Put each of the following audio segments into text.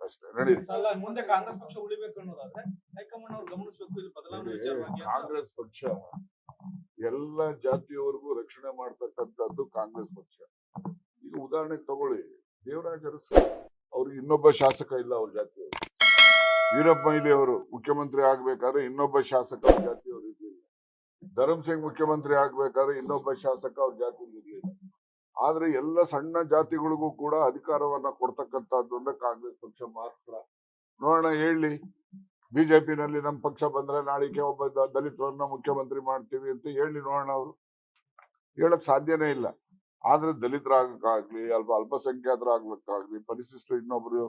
ಅಷ್ಟೇ. ನಡೀಲಿ. ಮುಂದೆ ಕಾಂಗ್ರೆಸ್ ಪಕ್ಷ ಉಳಿಬೇಕು ಅನ್ನೋದಾದ್ರೆ ಹೈಕಮಾಂಡ್ ಅವರು ಗಮನಿಸಬೇಕು. ಇಲ್ಲಿ ಬದಲಾವಣೆ ವಿಚಾರವಾಗಿ ಕಾಂಗ್ರೆಸ್ ಪಕ್ಷ ಎಲ್ಲ ಜಾತಿಯವರೆಗೂ ರಕ್ಷಣೆ ಮಾಡ್ತಕ್ಕಂಥದ್ದು ಕಾಂಗ್ರೆಸ್ ಪಕ್ಷ. ಈಗ ಉದಾಹರಣೆಗೆ ತಗೊಳ್ಳಿ, ದೇವರಾಜ ಅರಸು ಅವ್ರಿಗೆ ಇನ್ನೊಬ್ಬ ಶಾಸಕ ಇಲ್ಲ ಅವ್ರ ಜಾತಿಯವರು. ವೀರಪ್ಪ ಮೊಯ್ಲಿ ಅವರು ಮುಖ್ಯಮಂತ್ರಿ ಆಗ್ಬೇಕಾದ್ರೆ ಇನ್ನೊಬ್ಬ ಶಾಸಕ ಅವ್ರ ಜಾತಿಯವರು ಇರ್ಲಿಲ್ಲ. ಧರ್ಮ್ ಸಿಂಗ್ ಮುಖ್ಯಮಂತ್ರಿ ಆಗ್ಬೇಕಾದ್ರೆ ಇನ್ನೊಬ್ಬ ಶಾಸಕ ಅವ್ರ ಜಾತಿ ಇರ್ಲಿಲ್ಲ. ಆದ್ರೆ ಎಲ್ಲ ಸಣ್ಣ ಜಾತಿಗಳಿಗೂ ಕೂಡ ಅಧಿಕಾರವನ್ನ ಕೊಡ್ತಕ್ಕಂಥದ್ದು ಅಂದ್ರೆ ಕಾಂಗ್ರೆಸ್ ಪಕ್ಷ ಮಾತ್ರ. ನೋಡೋಣ, ಹೇಳಿ ಬಿಜೆಪಿನಲ್ಲಿ ನಮ್ಮ ಪಕ್ಷ ಬಂದ್ರೆ ನಾಳಿಗೆ ಒಬ್ಬ ದಲಿತರನ್ನ ಮುಖ್ಯಮಂತ್ರಿ ಮಾಡ್ತೀವಿ ಅಂತ ಹೇಳಿ ನೋಡೋಣ. ಅವರು ಹೇಳಕ್ ಸಾಧ್ಯನೇ ಇಲ್ಲ. ಆದ್ರೆ ದಲಿತರಾಗಕ್ಕಾಗ್ಲಿ, ಅಲ್ಪಸಂಖ್ಯಾತರಾಗ್ಬೇಕಾಗ್ಲಿ, ಇನ್ನೊಬ್ರು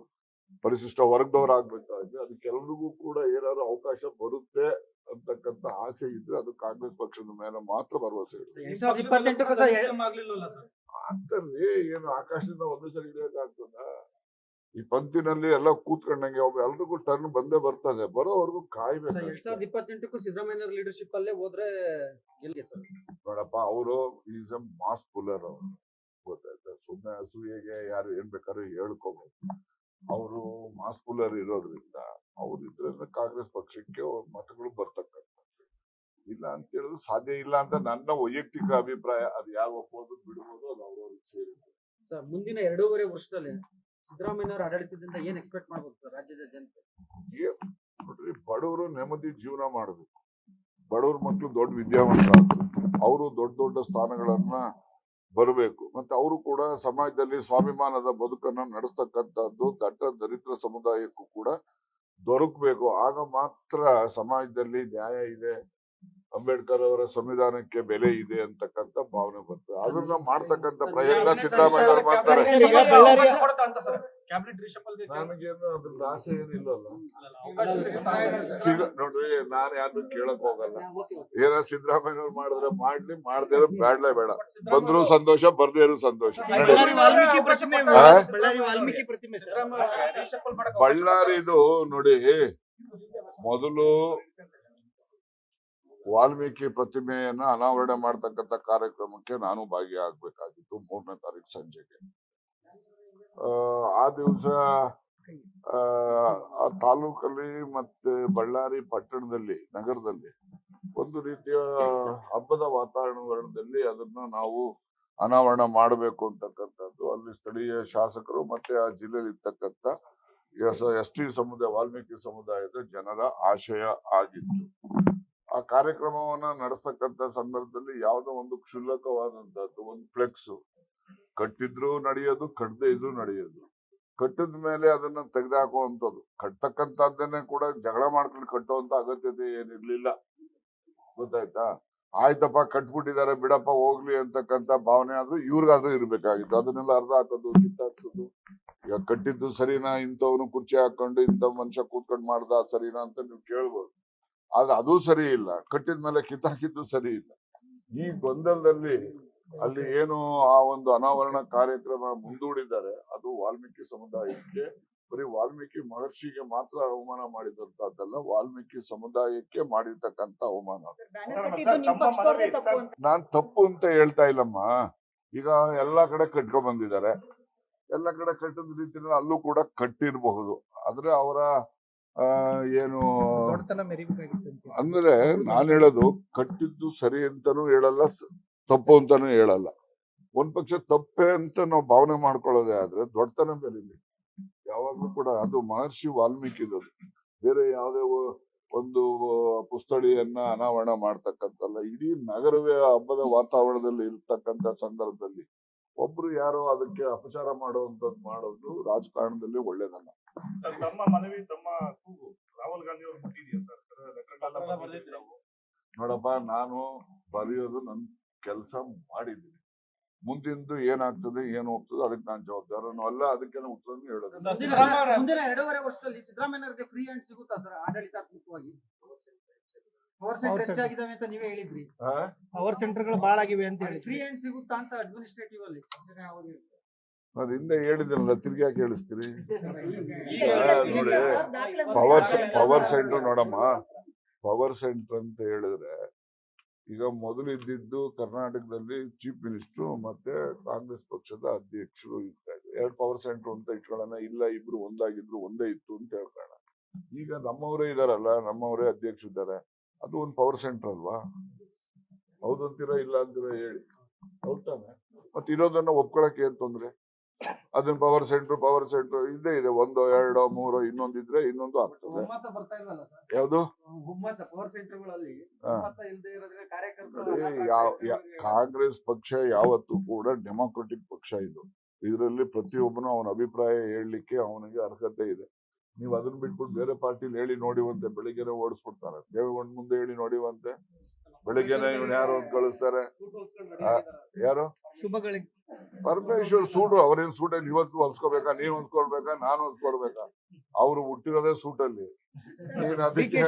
ಪರಿಶಿಷ್ಟ ವರ್ಗದವರಾಗ್ಬೇಕಾಗ್ಲಿ, ಅದಕ್ಕೆಲ್ರಿಗೂ ಕೂಡ ಏನಾದ್ರು ಅವಕಾಶ ಬರುತ್ತೆ ಅಂತಕ್ಕಂಥ ಆಸೆ ಇದ್ರೆ ಅದು ಕಾಂಗ್ರೆಸ್ ಪಕ್ಷದ ಮೇಲೆ ಮಾತ್ರ ಭರವಸೆ ಇದೆ. ಅಂತಲ್ಲಿ ಏನು ಆಕಾಶದಿಂದ ಒಂದೇ ಸರಿ ಇಳಿಯೋಕ್ಕಾಗ್ತದ? ಈ ಪಂಕ್ತಿನಲ್ಲಿ ಎಲ್ಲ ಕೂತ್ಕೊಂಡಂಗೆ ಒಬ್ಬ ಎಲ್ರಿಗೂ ಟರ್ನ್ ಬಂದೇ ಬರ್ತದೆ. ಬರೋವರೆಗೂ ಕಾಯ್ಬೇಕು. 2028ಕ್ಕೂ ಸಿದ್ದರಾಮಯ್ಯ ಲೀಡರ್ಶಿಪ್ ಅಲ್ಲೇ ಹೋದ್ರೆ ನೋಡಪ್ಪ, ಅವರು ಈಸ್ ಅ ಮಾಸ್ ಪುಲ್ಲರ್. ಅವರು ಗೊತ್ತಾಯ್ತಾ? ಸುಮ್ಮನೆ ಅಸೂಯೆಗೆ ಯಾರು ಏನ್ ಬೇಕಾದ್ರೂ ಹೇಳ್ಕೋಬಹುದು. ಅವರು ಮಾಸ್ ಪುಲ್ಲರ್ ಇರೋದ್ರಿಂದ ಅವ್ರು ಇದ್ರಿಂದ ಕಾಂಗ್ರೆಸ್ ಪಕ್ಷಕ್ಕೆ ಮತಗಳು ಬರ್ತಕ್ಕಂಥದ್ದು. ಇಲ್ಲ ಅಂತ ಹೇಳಿದ್ರೆ ಸಾಧ್ಯ ಇಲ್ಲ ಅಂತ ನನ್ನ ವೈಯಕ್ತಿಕ ಅಭಿಪ್ರಾಯ. ಅದು ಯಾರು ಒಪ್ಪೋದು ಬಿಡುವುದು ಅದು ಅವ್ರವ್ರಿಗೆ ಸೇರಿದೆ. ಮುಂದಿನ 2.5 ವರ್ಷದಲ್ಲಿ ಸಿದ್ದರಾಮಯ್ಯ ಆಡಳಿತದಿಂದ ಏನ್ ಎಕ್ಸ್ಪೆಕ್ಟ್ ಮಾಡ್ಬೋದು ಸರ್ ರಾಜ್ಯದ ಜನತೆ? ನೋಡ್ರಿ, ಬಡವರು ನೆಮ್ಮದಿ ಜೀವನ ಮಾಡಬೇಕು. ಬಡವ್ರ ಮಕ್ಕಳು ದೊಡ್ಡ ವಿದ್ಯಾವಂತರಾಗಬೇಕು. ಅವರು ದೊಡ್ಡ ದೊಡ್ಡ ಸ್ಥಾನಗಳನ್ನ ಬರಬೇಕು. ಮತ್ತೆ ಅವರು ಕೂಡ ಸಮಾಜದಲ್ಲಿ ಸ್ವಾಭಿಮಾನದ ಬದುಕನ್ನ ನಡೆಸ್ತಕ್ಕಂಥದ್ದು ದಟ್ಟ ದರಿದ್ರ ಸಮುದಾಯಕ್ಕೂ ಕೂಡ ದೊರಕಬೇಕು. ಆಗ ಮಾತ್ರ ಸಮಾಜದಲ್ಲಿ ನ್ಯಾಯ ಇದೆ, ಅಂಬೇಡ್ಕರ್ ಅವರ ಸಂವಿಧಾನಕ್ಕೆ ಬೆಲೆ ಇದೆ ಅಂತಕ್ಕಂಥ ಭಾವನೆ ಬರ್ತದೆ. ಅದನ್ನ ಮಾಡ್ತಕ್ಕಂಥ ಪ್ರಯತ್ನ ಸಿದ್ದರಾಮಯ್ಯ ಅವರು ಮಾಡ್ತಾರೆ. ನನಗೇನು ಅದ್ರದ್ದು ಆಸೆ ಏನಿಲ್ಲಲ್ಲ. ನೋಡ್ರಿ, ನಾನು ಯಾರನ್ನು ಕೇಳಕ್ ಹೋಗಲ್ಲ. ಏನ ಸಿದ್ದರಾಮಯ್ಯ ಅವ್ರು ಮಾಡಿದ್ರೆ ಮಾಡ್ಲಿ, ಮಾಡದೇ ಇರೋ ಬ್ಯಾಡ್ಲೇ ಬೇಡ. ಬಂದ್ರು ಸಂತೋಷ, ಬರ್ದೇ ಇರೋ ಸಂತೋಷ. ಬಳ್ಳಾರಿದು ನೋಡಿ, ಮೊದಲು ವಾಲ್ಮೀಕಿ ಪ್ರತಿಮೆಯನ್ನ ಅನಾವರಣ ಮಾಡ್ತಕ್ಕಂಥ ಕಾರ್ಯಕ್ರಮಕ್ಕೆ ನಾನು ಭಾಗಿಯಾಗಬೇಕಾಗಿತ್ತು 3ನೇ ತಾರೀಕು ಸಂಜೆಗೆ. ಆ ದಿವಸ ಆ ತಾಲೂಕಲ್ಲಿ ಮತ್ತೆ ಬಳ್ಳಾರಿ ಪಟ್ಟಣದಲ್ಲಿ, ನಗರದಲ್ಲಿ ಒಂದು ರೀತಿಯ ಹಬ್ಬದ ವಾತಾವರಣದಲ್ಲಿ ಅದನ್ನ ನಾವು ಅನಾವರಣ ಮಾಡಬೇಕು ಅಂತಕ್ಕಂಥದ್ದು ಅಲ್ಲಿ ಸ್ಥಳೀಯ ಶಾಸಕರು ಮತ್ತೆ ಆ ಜಿಲ್ಲೆಯಲ್ಲಿ ಇರ್ತಕ್ಕಂಥ ಎಸ್.ಟಿ ಸಮುದಾಯ, ವಾಲ್ಮೀಕಿ ಸಮುದಾಯದ ಜನರ ಆಶಯ ಆಗಿತ್ತು. ಆ ಕಾರ್ಯಕ್ರಮವನ್ನ ನಡೆಸ್ತಕ್ಕಂಥ ಸಂದರ್ಭದಲ್ಲಿ ಯಾವುದೋ ಒಂದು ಕ್ಷುಲ್ಲಕವಾದಂತದ್ದು ಒಂದು ಫ್ಲೆಕ್ಸ್ ಕಟ್ಟಿದ್ರು ನಡೆಯೋದು, ಕಟ್ಟದೇ ಇದ್ರು ನಡೆಯೋದು. ಕಟ್ಟಿದ ಮೇಲೆ ಅದನ್ನ ತೆಗೆದುಹಾಕುವಂಥದ್ದು, ಕಟ್ಟತಕ್ಕಂಥದ್ದನ್ನೇ ಕೂಡ ಜಗಳ ಮಾಡ್ಕೊಂಡು ಕಟ್ಟುವಂತ ಅಗತ್ಯತೆ ಏನಿರ್ಲಿಲ್ಲ. ಗೊತ್ತಾಯ್ತಾ? ಆಯ್ತಪ್ಪ, ಕಟ್ಬಿಟ್ಟಿದ್ದಾರೆ ಬಿಡಪ್ಪ ಹೋಗ್ಲಿ ಅಂತಕ್ಕಂಥ ಭಾವನೆ ಆದ್ರೂ ಇವ್ರಿಗಾದ್ರೂ ಇರ್ಬೇಕಾಗಿತ್ತು. ಅದನ್ನೆಲ್ಲ ಅರ್ಧ ಹಾಕೋದು, ಕಿತ್ತಾಕ್ಸೋದು. ಈಗ ಕಟ್ಟಿದ್ದು ಸರಿನಾ, ಇಂಥವನು ಕುರ್ಚಿ ಹಾಕೊಂಡು ಇಂಥ ಮನುಷ್ಯ ಕೂತ್ಕೊಂಡು ಮಾಡ್ದ ಸರಿನಾ ಅಂತ ನೀವು ಕೇಳ್ಬೋದು. ಆದ್ರೆ ಅದು ಸರಿ ಇಲ್ಲ. ಕಟ್ಟಿದ್ಮೇಲೆ ಕಿತ್ತಾಕಿದ್ದು ಸರಿ ಇಲ್ಲ. ಈ ಗೊಂದಲದಲ್ಲಿ ಅಲ್ಲಿ ಏನು ಆ ಒಂದು ಅನಾವರಣ ಕಾರ್ಯಕ್ರಮ ಮುಂದೂಡಿದ್ದಾರೆ, ಅದು ವಾಲ್ಮೀಕಿ ಸಮುದಾಯಕ್ಕೆ, ಬರೀ ವಾಲ್ಮೀಕಿ ಮಹರ್ಷಿಗೆ ಮಾತ್ರ ಅವಮಾನ ಮಾಡಿದಂತದ್ದಲ್ಲ, ವಾಲ್ಮೀಕಿ ಸಮುದಾಯಕ್ಕೆ ಮಾಡಿರ್ತಕ್ಕಂಥ ಅವಮಾನ. ನಾನ್ ತಪ್ಪು ಅಂತ ಹೇಳ್ತಾ ಇಲ್ಲಮ್ಮ. ಈಗ ಎಲ್ಲಾ ಕಡೆ ಕಟ್ಕೊಂಡ್ ಬಂದಿದ್ದಾರೆ. ಎಲ್ಲ ಕಡೆ ಕಟ್ಟಿದ ರೀತಿಯಲ್ಲಿ ಅಲ್ಲೂ ಕೂಡ ಕಟ್ಟಿರಬಹುದು. ಆದ್ರೆ ಅವರ ಏನು ಅಂದ್ರೆ ನಾನು ಹೇಳೋದು, ಕಟ್ಟಿದ್ದು ಸರಿ ಅಂತಾನೂ ಹೇಳಲ್ಲ, ತಪ್ಪು ಅಂತಾನೂ ಹೇಳಲ್ಲ. ಒಂದ್ ಪಕ್ಷ ತಪ್ಪೆ ಅಂತ ನಾವು ಭಾವನೆ ಮಾಡ್ಕೊಳ್ಳೋದೇ ಆದ್ರೆ ದೊಡ್ಡತನ ಮೇಲೆ ಯಾವಾಗ್ಲೂ ಕೂಡ ಅದು ಮಹರ್ಷಿ ವಾಲ್ಮೀಕಿದು. ಬೇರೆ ಯಾವುದೇ ಒಂದು ಪುಸ್ತಳಿಯನ್ನ ಅನಾವರಣ ಮಾಡ್ತಕ್ಕಂಥಲ್ಲ. ಇಡೀ ನಗರವೇ ಹಬ್ಬದ ವಾತಾವರಣದಲ್ಲಿ ಇರ್ತಕ್ಕಂಥ ಸಂದರ್ಭದಲ್ಲಿ ಒಬ್ರು ಯಾರೋ ಅದಕ್ಕೆ ಅಪಚಾರ ಮಾಡುವಂತದ್ದು ಮಾಡೋದು ರಾಜಕಾರಣದಲ್ಲಿ ಒಳ್ಳೇದಲ್ಲ. ತಮ್ಮ ಮನವಿ, ತಮ್ಮ ಕೂಗು ರಾಹುಲ್ ಗಾಂಧಿ ಅವರು ಮುಟ್ಟಿದೆಯಾ ಸರ್? ನೋಡಪ್ಪ, ನಾನು ಬರೆಯೋದು ನನ್ ಕೆಲಸ ಮಾಡಿದ್ದೀನಿ. ಮುಂದಿಂದು ಏನಾಗ್ತದೆ ಏನು ಹೋಗ್ತದೆ ಅದಕ್ಕೆ ನಾನು ಜವಾಬ್ದಾರನು ಅಲ್ಲ. ಅದಕ್ಕೆ ಉತ್ತರ ಹೇಳೋದು. ಮುಂದಿನ 2.5 ವರ್ಷದಲ್ಲಿ ಸಿದ್ದರಾಮಯ್ಯ ಫ್ರೀ ಹ್ಯಾಂಡ್ ಸಿಗುತ್ತಾ ಸರ್ ಆಡಳಿತಾತ್ಮಕವಾಗಿ? ಪವರ್ ಸೆಂಟರ್ ಹೆಚ್ಚಾಗಿದ್ದಾವೆ ಅಂತ ನೀವೇ ಹೇಳಿದ್ರಿ. ಪವರ್ ಸೆಂಟರ್ಗಳು ಬಹಳ ಆಗಿವೆ ಅಂತ ಹೇಳಿ ಫ್ರೀ ಹ್ಯಾಂಡ್ ಸಿಗುತ್ತಾ ಅಂತ ಅಡ್ಮಿನಿಸ್ಟ್ರೇಟಿವ್ ಅಲ್ಲಿ? ನಾನು ಹಿಂದೆ ಹೇಳಿದ್ದೀನಲ್ಲ, ತಿರ್ಗಿ ಯಾಕೆ ಹೇಳಿಸ್ತೀರಿ? ನೋಡಿ, ಪವರ್ ಸೆಂಟರ್ ನೋಡಮ್ಮ, ಪವರ್ ಸೆಂಟರ್ ಅಂತ ಹೇಳಿದ್ರೆ ಈಗ ಮೊದಲು ಇದ್ದಿದ್ದು ಕರ್ನಾಟಕದಲ್ಲಿ ಚೀಫ್ ಮಿನಿಸ್ಟರ್ ಮತ್ತೆ ಕಾಂಗ್ರೆಸ್ ಪಕ್ಷದ ಅಧ್ಯಕ್ಷರು ಇರ್ತಾ ಇದ್ರು. 2 ಪವರ್ ಸೆಂಟರ್ ಅಂತ ಇಟ್ಕೊಳ್ಳೋಣ, ಇಲ್ಲ ಇಬ್ರು ಒಂದಾಗಿದ್ರು ಒಂದೇ ಇತ್ತು ಅಂತ ಹೇಳ್ಕೊಳ್ಳೋಣ. ಈಗ ನಮ್ಮವರೇ ಇದಾರಲ್ಲ, ನಮ್ಮವರೇ ಅಧ್ಯಕ್ಷರಿದ್ದಾರೆ, ಅದು ಒಂದು ಪವರ್ ಸೆಂಟರ್ ಅಲ್ವಾ? ಹೌದು ಅಂತೀರಾ ಇಲ್ಲ ಅಂತೀರಾ ಹೇಳಿ? ಹೌದಾನೆ? ಮತ್ತೆ ಇರೋದನ್ನ ಒಪ್ಕೊಳಕ್ಕೆ ಏನ್ ತೊಂದ್ರೆ? ಅದನ್ನ ಪವರ್ ಸೆಂಟರ್ ಇದ್ದೇ ಇದೆ, 1 2 3 ಇನ್ನೊಂದಿದ್ರೆ ಇನ್ನೊಂದು ಆಗ್ತದೆ. ಒಮ್ಮತ ಬರ್ತಾ ಇಲ್ವಲ್ಲ ಸರ್? ಯಾವ್ದು ಒಮ್ಮತ ಪವರ್ ಸೆಂಟರ್ಗಳಲ್ಲಿ ಹಾ. ಒಮ್ಮತ ಇಲ್ಲದೆ ಇರೋದ್ರಿಂದ ಕಾರ್ಯಕರ್ತರು ನೋಡಿ, ಕಾಂಗ್ರೆಸ್ ಪಕ್ಷ ಯಾವತ್ತೂ ಕೂಡ ಡೆಮಾಕ್ರೆಟಿಕ್ ಪಕ್ಷ ಇದು. ಇದರಲ್ಲಿ ಪ್ರತಿಯೊಬ್ಬನು ಅವನ ಅಭಿಪ್ರಾಯ ಹೇಳಲಿಕ್ಕೆ ಅವನಿಗೆ ಅರ್ಹತೆ ಇದೆ. ನೀವು ಅದನ್ನ ಬಿಟ್ಬಿಟ್ಟು ಬೇರೆ ಪಾರ್ಟಿಲಿ ಹೇಳಿ ನೋಡಿವಂತೆ ಬೆಳಿಗ್ಗೆನೆ ಓಡಿಸ್ಬಿಡ್ತಾರೆ. ದೇವೇಗೌಡ ಮುಂದೆ ಹೇಳಿ ನೋಡಿವಂತೆ ಬೆಳಿಗ್ಗೆನೆ ಇವ್ನು ಯಾರು ಅಂತ ಕಳಿಸ್ತಾರೆ. ಯಾರು? ಶುಭಗಳಿಗೆ ಪರಮೇಶ್ವರ್ ಸೂಟು, ಅವ್ರೇನ್ ಸೂಟಲ್ಲಿ ಇವತ್ತು ಹೊಲ್ಸ್ಕೋಬೇಕಾ? ನೀವ್ ಹೊಲ್ಸ್ಕೊಳ್ಬೇಕಾ? ನಾನು ಹೊಲ್ಸ್ಕೊಡ್ಬೇಕಾ? ಅವ್ರು ಹುಟ್ಟಿರೋದೇ ಸೂಟಲ್ಲಿ. ನೀನ್ ಅದಕ್ಕೆ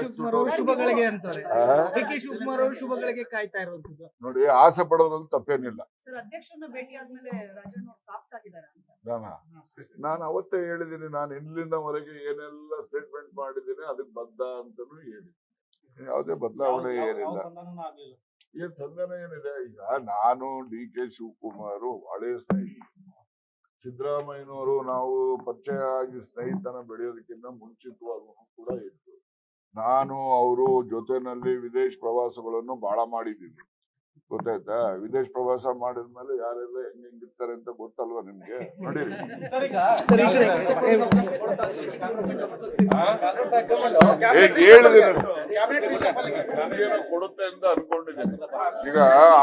ಶುಭಗಳಿಗೆ ಅಂತಾರೆ. ಆ? ಡಿ.ಕೆ. ಶಿವಕುಮಾರ್ ಅವರು ಶುಭಗಳಿಗೆ ಕಾಯ್ತಾ ಇರುವಂತದ್ದು. ನೋಡಿ, ಆಸೆ ಪಡೋದ್ರಲ್ಲಿ ತಪ್ಪೇನಿಲ್ಲ. ಸರ್, ಅಧ್ಯಕ್ಷರನ್ನ ಭೇಟಿ ಆದ್ಮೇಲೆ ರಾಜಣ್ಣ ಅವ್ರು ಸಾಫ್ಟ್ ಆಗಿದ್ದಾರೆ ಅಂತ. ನಾನು ಅವತ್ತೇ ಹೇಳಿದ್ದೀನಿ, ನಾನು ಇಲ್ಲಿಂದವರೆಗೆ ಏನೆಲ್ಲ ಸ್ಟೇಟ್ಮೆಂಟ್ ಮಾಡಿದ್ದೀನಿ ಅದಕ್ಕೆ ಬದ್ಧ ಅಂತಾನು ಹೇಳಿದ್ದೀನಿ. ಯಾವುದೇ ಬದಲಾವಣೆ ಏನಿಲ್ಲ. ಆಗ್ಲಿಲ್ಲ. ಏನ್ ಸಂಧಾನ ಏನಿದೆ? ಈಗ ನಾನು ಡಿ.ಕೆ. ಶಿವಕುಮಾರ್ ಹಳೆ ಸ್ನೇಹಿತ, ಸಿದ್ದರಾಮಯ್ಯನವರು ನಾವು ಪರಿಚಯ ಆಗಿ ಸ್ನೇಹಿತನ ಬೆಳೆಯೋದಕ್ಕಿಂತ ಮುಂಚಿತವಾಗೂ ಕೂಡ ಇತ್ತು. ನಾನು ಅವರು ಜೊತೆನಲ್ಲಿ ವಿದೇಶ ಪ್ರವಾಸಗಳನ್ನು ಬಹಳ ಮಾಡಿದ್ದೀವಿ, ಗೊತ್ತಾಯ್ತಾ? ವಿದೇಶ ಪ್ರವಾಸ ಮಾಡಿದ್ಮೇಲೆ ಯಾರೆಲ್ಲ ಹೆಂಗಿರ್ತಾರೆ ಅಂತ ಗೊತ್ತಲ್ವಾ ನಿಮ್ಗೆ? ನಡೀರಿ. ನನಗೇನೋ ಕೊಡುತ್ತೆ ಅಂತ ಅನ್ಕೊಂಡಿದ್ದೀನಿ. ಈಗ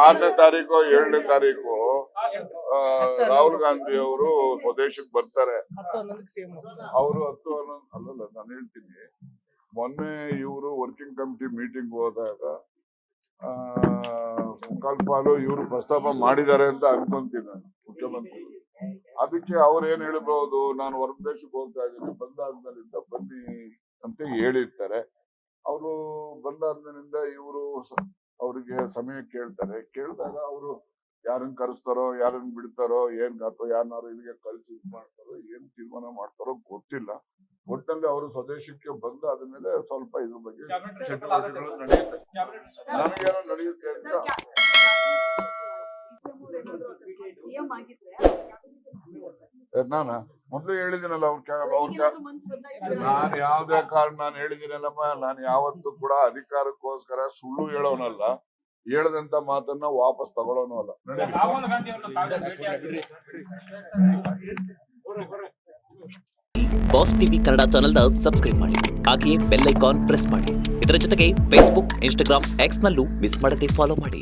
6ನೇ ತಾರೀಕು 7ನೇ ತಾರೀಕು ರಾಹುಲ್ ಗಾಂಧಿ ಅವರು ಸ್ವದೇಶಕ್ಕೆ ಬರ್ತಾರೆ. ಅವರು 10 11 ಅಲ್ಲಲ್ಲ, ನಾನು ಹೇಳ್ತೀನಿ, ಮೊನ್ನೆ ಇವರು ವರ್ಕಿಂಗ್ ಕಮಿಟಿ ಮೀಟಿಂಗ್ ಹೋದಾಗ ಮುಕ್ಕಾಲ್ ಪಾಲು ಇವರು ಪ್ರಸ್ತಾಪ ಮಾಡಿದ್ದಾರೆ ಅಂತ ಅನ್ಕೊಂತೀನಿ ನಾನು, ಮುಖ್ಯಮಂತ್ರಿ. ಅದಕ್ಕೆ ಅವ್ರು ಏನ್ ಹೇಳ್ಬಹುದು, ನಾನು ಹೊರ ದೇಶಕ್ಕೆ ಹೋಗ್ತಾ ಇದ್ದೀನಿ, ಬಂದಾದ್ಮೇಲಿಂದ ಬನ್ನಿ ಅಂತ ಹೇಳಿರ್ತಾರೆ. ಅವರು ಬಂದಾದ್ಮೇಲಿಂದ ಇವರು ಅವರಿಗೆ ಸಮಯ ಕೇಳ್ತಾರೆ. ಕೇಳಿದಾಗ ಅವರು ಯಾರನ್ನ ಕರೆಸ್ತಾರೋ, ಯಾರನ್ನ ಬಿಡ್ತಾರೋ, ಅಥವಾ ಯಾರನ್ನಾರು ಇಲ್ಲಿಗೆ ಕಳ್ಸಿ ಮಾಡ್ತಾರೋ, ಏನ್ ತೀರ್ಮಾನ ಮಾಡ್ತಾರೋ ಗೊತ್ತಿಲ್ಲ. ಒಟ್ಟಿನಲ್ಲಿ ಅವರು ಸ್ವದೇಶಕ್ಕೆ ಬಂದು ಆದ್ಮೇಲೆ ಸ್ವಲ್ಪ ಇದ್ರ ಬಗ್ಗೆ ಚಟುವಟಿಕೆಗಳು ನಡೆಯುತ್ತೆ. ನನಗೇನೋ ನಡೆಯುತ್ತೆ ಅಂತ ಸಿಎಂ ಆಗಿದ್ರೆ ನಾನು ಮೊದ್ಲು ಹೇಳಿದ್ದೀನಲ್ಲ, ನಾನು ಯಾವ್ದೇ ಕಾರಣ ನಾನು ಹೇಳಿದ್ದೀನಲ್ಲಮ್ಮ, ನಾನು ಯಾವತ್ತೂ ಕೂಡ ಅಧಿಕಾರಕ್ಕೋಸ್ಕರ ಸುಳ್ಳು ಹೇಳೋನಲ್ಲ, ಹೇಳದಂತ ಮಾತನ್ನ ವಾಪಸ್ ತಗೊಳ್ಳೋನು ಅಲ್ಲ. ರಾಹುಲ್ ಗಾಂಧಿ ಅವ್ರನ್ನ ತಾವೇ ಭೇಟಿ ಆಗಿದ್ರಿ. ಬಾಸ್ ಟಿವಿ ಕನ್ನಡ ಚಾನೆಲ್ನ ಸಬ್ಸ್ಕ್ರೈಬ್ ಮಾಡಿ, ಹಾಗೆಯೇ ಬೆಲ್ ಐಕಾನ್ ಪ್ರೆಸ್ ಮಾಡಿ. ಇದರ ಜೊತೆಗೆ ಫೇಸ್ಬುಕ್, ಇನ್ಸ್ಟಾಗ್ರಾಮ್, ಎಕ್ಸ್ ನಲ್ಲೂ ಮಿಸ್ ಮಾಡದೆ ಫಾಲೋ ಮಾಡಿ.